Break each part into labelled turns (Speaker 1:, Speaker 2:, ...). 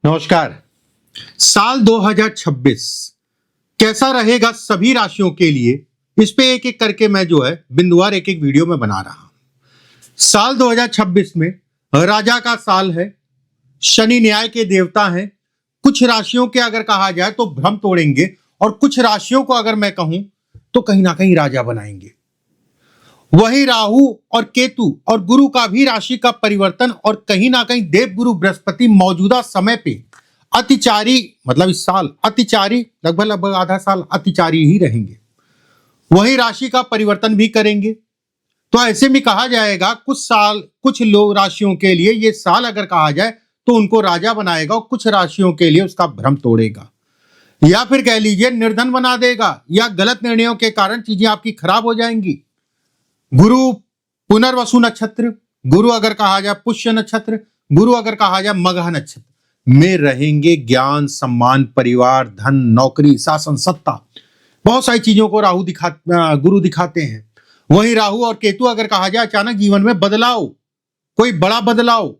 Speaker 1: नमस्कार। साल 2026 कैसा रहेगा सभी राशियों के लिए, इस पे एक एक करके मैं बिंदुवार एक एक वीडियो में बना रहा हूं। साल 2026 में राजा का साल है, शनि न्याय के देवता हैं। कुछ राशियों के अगर कहा जाए तो भ्रम तोड़ेंगे और कुछ राशियों को अगर मैं कहूं तो कहीं ना कहीं राजा बनाएंगे। वही राहु और केतु और गुरु का भी राशि का परिवर्तन और कहीं ना कहीं देव गुरु बृहस्पति मौजूदा समय पे अतिचारी, मतलब इस साल अतिचारी, लगभग आधा साल अतिचारी ही रहेंगे। वही राशि का परिवर्तन भी करेंगे। तो ऐसे में कहा जाएगा कुछ लोग राशियों के लिए ये साल अगर कहा जाए तो उनको राजा बनाएगा और कुछ राशियों के लिए उसका भ्रम तोड़ेगा, या फिर कह लीजिए निर्धन बना देगा, या गलत निर्णयों के कारण चीजें आपकी खराब हो जाएंगी। गुरु पुनर्वसु नक्षत्र, गुरु अगर कहा जाए पुष्य नक्षत्र, गुरु अगर कहा जाए मघा नक्षत्र में रहेंगे। ज्ञान, सम्मान, परिवार, धन, नौकरी, शासन, सत्ता, बहुत सारी चीजों को गुरु दिखाते हैं। वहीं राहु और केतु अगर कहा जाए अचानक जीवन में बदलाव, कोई बड़ा बदलाव,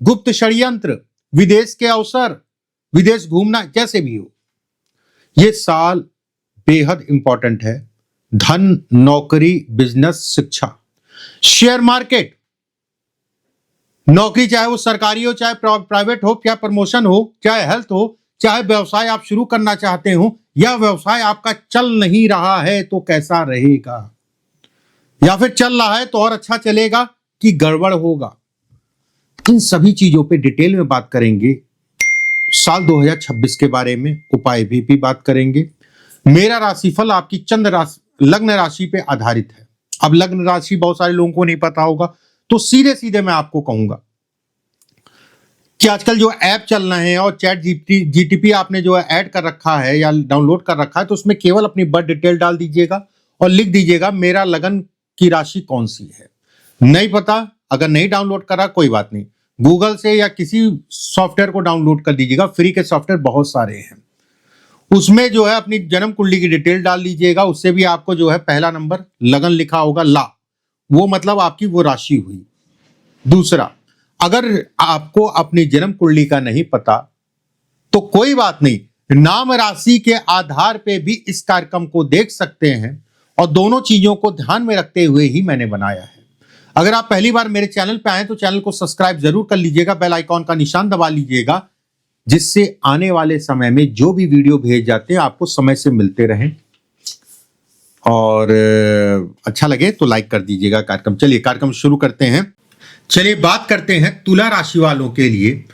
Speaker 1: गुप्त षड्यंत्र, विदेश के अवसर, विदेश घूमना, जैसे भी हो, यह साल बेहद इंपॉर्टेंट है। धन, नौकरी, बिजनेस, शिक्षा, शेयर मार्केट, नौकरी चाहे वो सरकारी हो चाहे प्राइवेट हो, चाहे प्रमोशन हो, चाहे हेल्थ हो, चाहे व्यवसाय आप शुरू करना चाहते हो, या व्यवसाय आपका चल नहीं रहा है तो कैसा रहेगा, या फिर चल रहा है तो और अच्छा चलेगा कि गड़बड़ होगा। इन सभी चीजों पे डिटेल में बात करेंगे। साल 2026 के बारे में उपाय भी बात करेंगे। मेरा राशिफल आपकी चंद्र राशि, लग्न राशि पे आधारित है। अब लग्न राशि बहुत सारे लोगों को नहीं पता होगा, तो सीधे सीधे मैं आपको कहूंगा कि आजकल जो ऐप चल रहे हैं और चैट जीटीपी आपने जो है ऐड कर रखा है या डाउनलोड कर रखा है, तो उसमें केवल अपनी बर्थ डिटेल डाल दीजिएगा और लिख दीजिएगा मेरा लगन की राशि कौन सी है। नहीं पता, अगर नहीं डाउनलोड करा कोई बात नहीं, गूगल से या किसी सॉफ्टवेयर को डाउनलोड कर दीजिएगा। फ्री के सॉफ्टवेयर बहुत सारे हैं, उसमें जो है अपनी जन्म कुंडली की डिटेल डाल लीजिएगा। उससे भी आपको जो है पहला नंबर लगन लिखा होगा, ला, वो मतलब आपकी वो राशि हुई। दूसरा, अगर आपको अपनी जन्म कुंडली का नहीं पता तो कोई बात नहीं, नाम राशि के आधार पे भी इस कार्यक्रम को देख सकते हैं और दोनों चीजों को ध्यान में रखते हुए ही मैंने बनाया है। अगर आप पहली बार मेरे चैनल पे आए तो चैनल को सब्सक्राइब जरूर कर लीजिएगा, बेल आइकॉन का निशान दबा लीजिएगा, जिससे आने वाले समय में जो भी वीडियो भेज जाते हैं आपको समय से मिलते रहें। और अच्छा लगे तो लाइक कर दीजिएगा कार्यक्रम। चलिए कार्यक्रम शुरू करते हैं। चलिए बात करते हैं तुला राशि वालों के लिए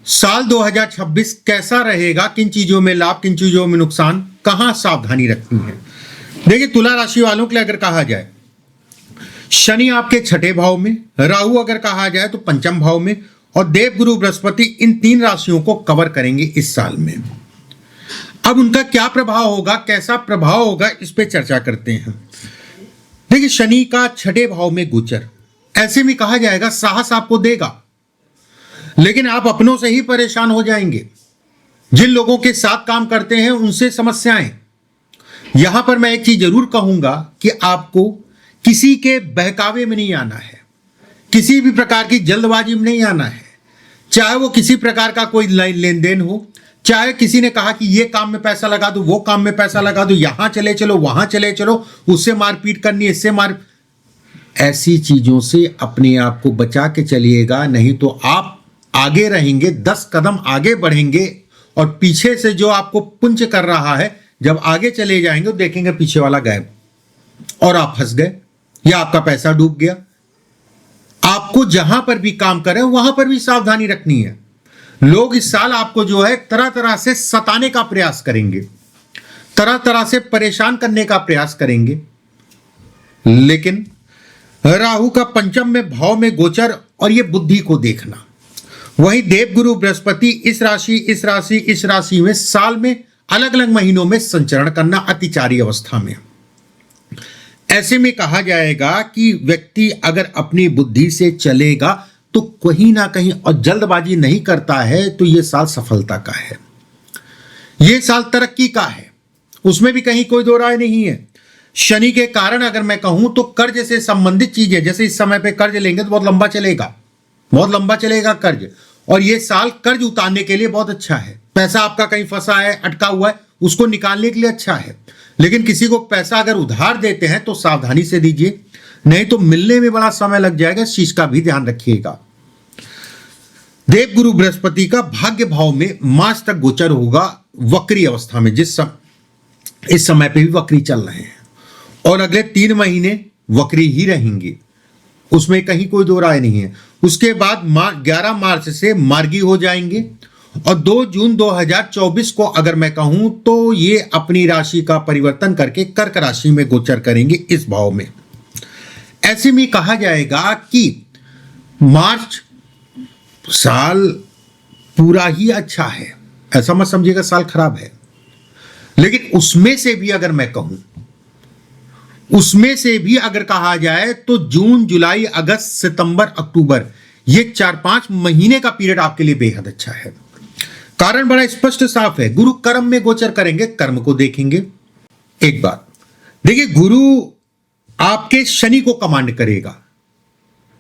Speaker 1: साल 2026 कैसा रहेगा, किन चीजों में लाभ, किन चीजों में नुकसान, कहां सावधानी रखनी है। देखिए तुला राशि वालों के लिए अगर कहा जाए, शनि आपके छठे भाव में, राहु अगर कहा जाए तो पंचम भाव में, और देव गुरु बृहस्पति इन तीन राशियों को कवर करेंगे इस साल में। अब उनका क्या प्रभाव होगा, कैसा प्रभाव होगा, इस पे चर्चा करते हैं। देखिए शनि का छठे भाव में गोचर, ऐसे में कहा जाएगा साहस आपको देगा, लेकिन आप अपनों से ही परेशान हो जाएंगे। जिन लोगों के साथ काम करते हैं उनसे समस्याएं। यहां पर मैं एक चीज जरूर कहूंगा कि आपको किसी के बहकावे में नहीं आना है, किसी भी प्रकार की जल्दबाजी में नहीं आना है। चाहे वो किसी प्रकार का कोई लेन देन हो, चाहे किसी ने कहा कि ये काम में पैसा लगा दो, वो काम में पैसा लगा दो, यहां चले चलो, वहां चले चलो, उससे मारपीट करनी, इससे ऐसी चीजों से अपने आप को बचा के चलिएगा, नहीं तो आप आगे रहेंगे, 10 कदम आगे बढ़ेंगे और पीछे से जो आपको पुंज कर रहा है, जब आगे चले जाएंगे तो देखेंगे पीछे वाला गायब और आप फंस गए या आपका पैसा डूब गया। आपको जहां पर भी काम करें वहां पर भी सावधानी रखनी है। लोग इस साल आपको जो है तरह तरह से सताने का प्रयास करेंगे, तरह तरह से परेशान करने का प्रयास करेंगे, लेकिन राहु का पंचम में भाव में गोचर और ये बुद्धि को देखना, वही देव गुरु बृहस्पति इस राशि में साल में अलग अलग महीनों में संचरण करना अतिचारी अवस्था में। ऐसे में कहा जाएगा कि व्यक्ति अगर अपनी बुद्धि से चलेगा तो कहीं ना कहीं, और जल्दबाजी नहीं करता है, तो यह साल सफलता का है, यह साल तरक्की का है, उसमें भी कहीं कोई दो राय नहीं है। शनि के कारण अगर मैं कहूं तो कर्ज से संबंधित चीजें, जैसे इस समय पे कर्ज लेंगे तो बहुत लंबा चलेगा कर्ज, और ये साल कर्ज उतारने के लिए बहुत अच्छा है। पैसा आपका कहीं फंसा है, अटका हुआ है, उसको निकालने के लिए अच्छा है। लेकिन किसी को पैसा अगर उधार देते हैं तो सावधानी से दीजिए, नहीं तो मिलने में बड़ा समय लग जाएगा। इस चीज का भी ध्यान रखिएगा। देवगुरु बृहस्पति का भाग्य भाव में मार्च तक गोचर होगा वक्री अवस्था में, इस समय पे भी वक्री चल रहे हैं और अगले 3 महीने वक्री ही रहेंगे, उसमें कहीं कोई दो राय नहीं है। उसके बाद 11 मार्च से मार्गी हो जाएंगे और 2 जून 2024 को अगर मैं कहूं तो ये अपनी राशि का परिवर्तन करके कर्क राशि में गोचर करेंगे इस भाव में। ऐसे में कहा जाएगा कि मार्च साल पूरा ही अच्छा है, ऐसा मत समझिएगा साल खराब है। लेकिन उसमें से भी अगर मैं कहूं, उसमें से भी अगर कहा जाए तो जून, जुलाई, अगस्त, सितंबर, अक्टूबर, ये 4-5 महीने का पीरियड आपके लिए बेहद अच्छा है। कारण बड़ा स्पष्ट साफ है, गुरु कर्म में गोचर करेंगे, कर्म को देखेंगे। एक बात देखिए, गुरु आपके शनि को कमांड करेगा।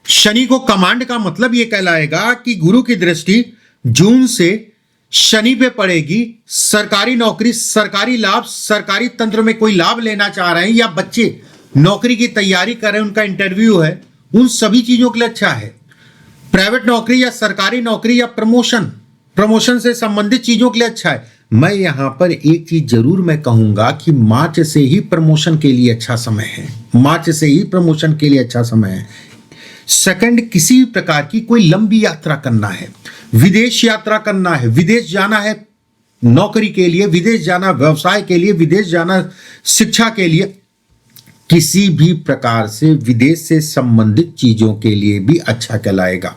Speaker 1: शनि को कमांड का मतलब यह कहलाएगा कि गुरु की दृष्टि जून से शनि पे पड़ेगी। सरकारी नौकरी, सरकारी लाभ, सरकारी तंत्र में कोई लाभ लेना चाह रहे हैं या बच्चे नौकरी की तैयारी कर रहे हैं, उनका इंटरव्यू है, उन सभी चीजों के लिए अच्छा है। प्राइवेट नौकरी या सरकारी नौकरी या प्रमोशन से संबंधित चीजों के लिए अच्छा है। मैं यहां पर एक चीज जरूर मैं कहूंगा कि मार्च से ही प्रमोशन के लिए अच्छा समय है, मार्च से ही प्रमोशन के लिए अच्छा समय है। सेकंड, किसी भी प्रकार की कोई लंबी यात्रा करना है, विदेश यात्रा करना है, विदेश जाना है नौकरी के लिए, विदेश जाना व्यवसाय के लिए, विदेश जाना शिक्षा के लिए, किसी भी प्रकार से विदेश से संबंधित चीजों के लिए भी अच्छा कहलाएगा।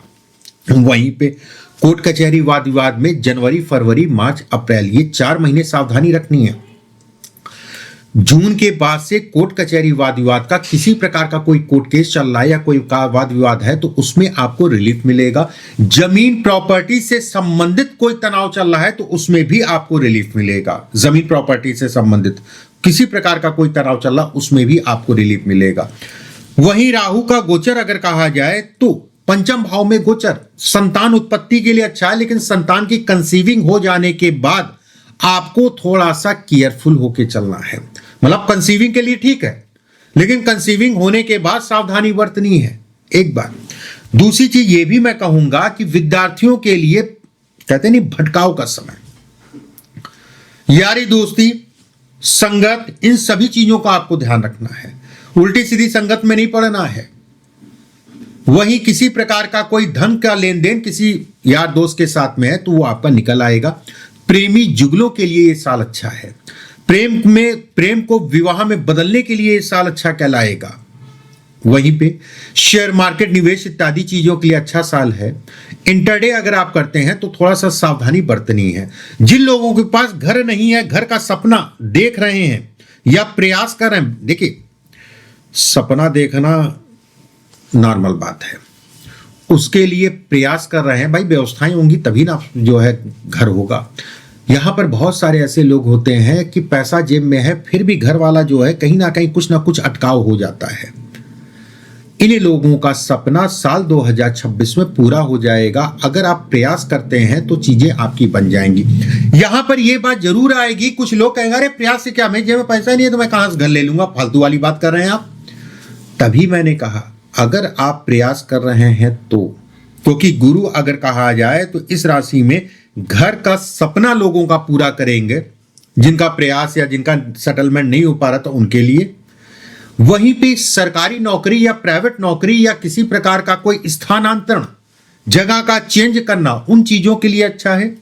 Speaker 1: वहीं पे कोर्ट कचहरी वाद विवाद में जनवरी, फरवरी, मार्च, अप्रैल, ये 4 महीने सावधानी रखनी है। जून के बाद से कोर्ट कचहरी वाद विवाद का, किसी प्रकार का कोई कोर्ट केस चल रहा है या कोई वाद विवाद है तो उसमें आपको रिलीफ मिलेगा। जमीन प्रॉपर्टी से संबंधित कोई तनाव चल रहा है तो उसमें भी आपको रिलीफ मिलेगा। जमीन प्रॉपर्टी से संबंधित किसी प्रकार का कोई तनाव चल रहा, उसमें भी आपको रिलीफ मिलेगा। वहीं राहु का गोचर अगर कहा जाए तो पंचम भाव में गोचर संतान उत्पत्ति के लिए अच्छा है, लेकिन संतान की कंसीविंग हो जाने के बाद आपको थोड़ा सा केयरफुल होके चलना है। मतलब कंसीविंग के लिए ठीक है, लेकिन कंसीविंग होने के बाद सावधानी बरतनी है, एक बात। दूसरी चीज ये भी मैं कहूंगा कि विद्यार्थियों के लिए कहते नहीं भटकाव का समय, यारी दोस्ती, संगत, इन सभी चीजों का आपको ध्यान रखना है। उल्टी सीधी संगत में नहीं पड़ना है। वहीं किसी प्रकार का कोई धन का लेन देन किसी यार दोस्त के साथ में है तो वो आपका निकल आएगा। प्रेमी जुगलों के लिए ये साल अच्छा है। प्रेम को विवाह में बदलने के लिए ये साल अच्छा कहलाएगा। वहीं पे शेयर मार्केट, निवेश इत्यादि चीजों के लिए अच्छा साल है। इंटरडे अगर आप करते हैं तो थोड़ा सा सावधानी बरतनी है। जिन लोगों के पास घर नहीं है, घर का सपना देख रहे हैं या प्रयास कर रहे हैं, देखिए सपना देखना नॉर्मल बात है, उसके लिए प्रयास कर रहे हैं, भाई व्यवस्थाएं होंगी तभी ना जो है घर होगा। यहां पर बहुत सारे ऐसे लोग होते हैं कि पैसा जेब में है फिर भी घर वाला जो है कहीं ना कहीं कुछ ना कुछ अटकाव हो जाता है। इन्हीं लोगों का सपना साल 2026 में पूरा हो जाएगा। अगर आप प्रयास करते हैं तो चीजें आपकी बन जाएंगी। यहां पर यह बात जरूर आएगी, कुछ लोग कहेंगे अरे प्रयास से क्या, मैं जेब में पैसा नहीं है तो मैं कहां से घर ले लूंगा, फालतू वाली बात कर रहे हैं आप। तभी मैंने कहा अगर आप प्रयास कर रहे हैं तो, क्योंकि गुरु अगर कहा जाए तो इस राशि में घर का सपना लोगों का पूरा करेंगे, जिनका प्रयास या जिनका सेटलमेंट नहीं हो पा रहा था उनके लिए। वहीं पे सरकारी नौकरी या प्राइवेट नौकरी या किसी प्रकार का कोई स्थानांतरण, जगह का चेंज करना, उन चीजों के लिए अच्छा है।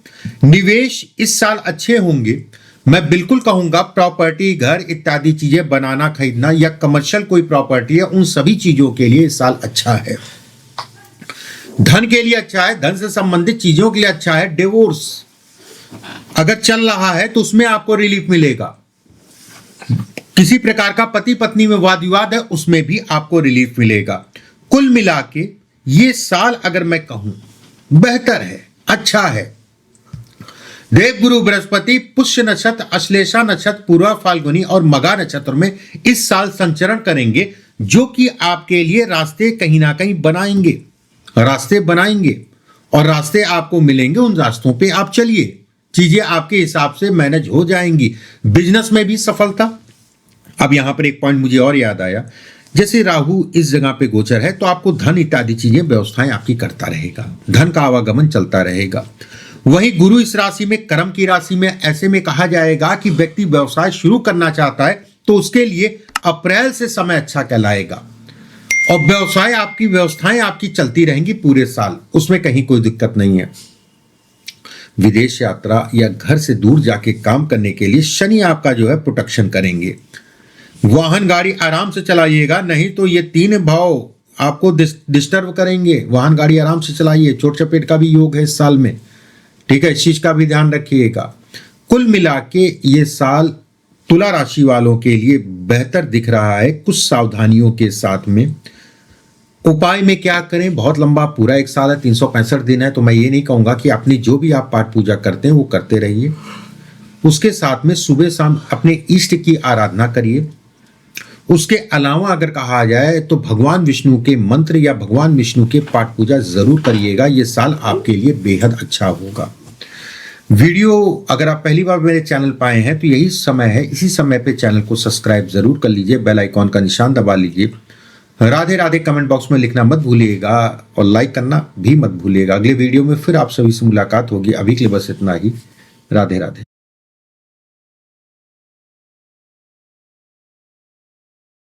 Speaker 1: निवेश इस साल अच्छे होंगे। मैं बिल्कुल कहूंगा प्रॉपर्टी, घर इत्यादि चीजें बनाना, खरीदना या कमर्शियल कोई प्रॉपर्टी है, उन सभी चीजों के लिए इस साल अच्छा है। धन के लिए अच्छा है, धन से संबंधित चीजों के लिए अच्छा है। डिवोर्स अगर चल रहा है तो उसमें आपको रिलीफ मिलेगा। किसी प्रकार का पति पत्नी में वाद विवाद है, उसमें भी आपको रिलीफ मिलेगा। कुल मिला के ये साल अगर मैं कहूं बेहतर है, अच्छा है। देवगुरु बृहस्पति पुष्य नक्षत्र, अश्लेषा नक्षत्र, पूर्वा फाल्गुनी और मघा नक्षत्र में इस साल संचरण करेंगे, जो कि आपके लिए रास्ते कहीं ना कहीं बनाएंगे, रास्ते बनाएंगे और रास्ते आपको मिलेंगे, उन रास्तों पे आप चलिए, चीजें आपके हिसाब से मैनेज हो जाएंगी। बिजनेस में भी सफलता। अब यहां पर एक पॉइंट मुझे और याद आया, जैसे राहु इस जगह पे गोचर है तो आपको धन इत्यादि चीजें व्यवस्थाएं आपकी करता रहेगा, धन का आवागमन चलता रहेगा। वहीं गुरु इस राशि में, कर्म की राशि में, ऐसे में कहा जाएगा कि व्यक्ति व्यवसाय शुरू करना चाहता है तो उसके लिए अप्रैल से समय अच्छा कहलाएगा और व्यवसाय आपकी, व्यवस्थाएं आपकी चलती रहेंगी पूरे साल, उसमें कहीं कोई दिक्कत नहीं है। विदेश यात्रा या घर से दूर जाके काम करने के लिए शनि आपका जो है प्रोटेक्शन करेंगे। वाहन गाड़ी आराम से चलाइएगा, नहीं तो ये 3 भाव आपको डिस्टर्ब करेंगे। वाहन गाड़ी आराम से चलाइए, चोट चपेट का भी योग है इस साल में, ठीक है, इस चीज का भी ध्यान रखिएगा। कुल मिला के ये साल तुला राशि वालों के लिए बेहतर दिख रहा है, कुछ सावधानियों के साथ में। उपाय में क्या करें, बहुत लंबा पूरा एक साल है, 365 दिन है, तो मैं ये नहीं कहूंगा कि अपनी जो भी आप पाठ पूजा करते हैं वो करते रहिए। उसके साथ में सुबह शाम अपने इष्ट की आराधना करिए। उसके अलावा अगर कहा जाए तो भगवान विष्णु के मंत्र या भगवान विष्णु के पाठ पूजा जरूर करिएगा, ये साल आपके लिए बेहद अच्छा होगा। वीडियो अगर आप पहली बार मेरे चैनल पर आए हैं तो यही समय है, इसी समय पे चैनल को सब्सक्राइब जरूर कर लीजिए, बेल आइकॉन का निशान दबा लीजिए। राधे राधे कमेंट बॉक्स में लिखना मत भूलिएगा और लाइक करना भी मत भूलिएगा। अगले वीडियो में फिर आप सभी से मुलाकात होगी। अभी के लिए बस इतना ही। राधे राधे।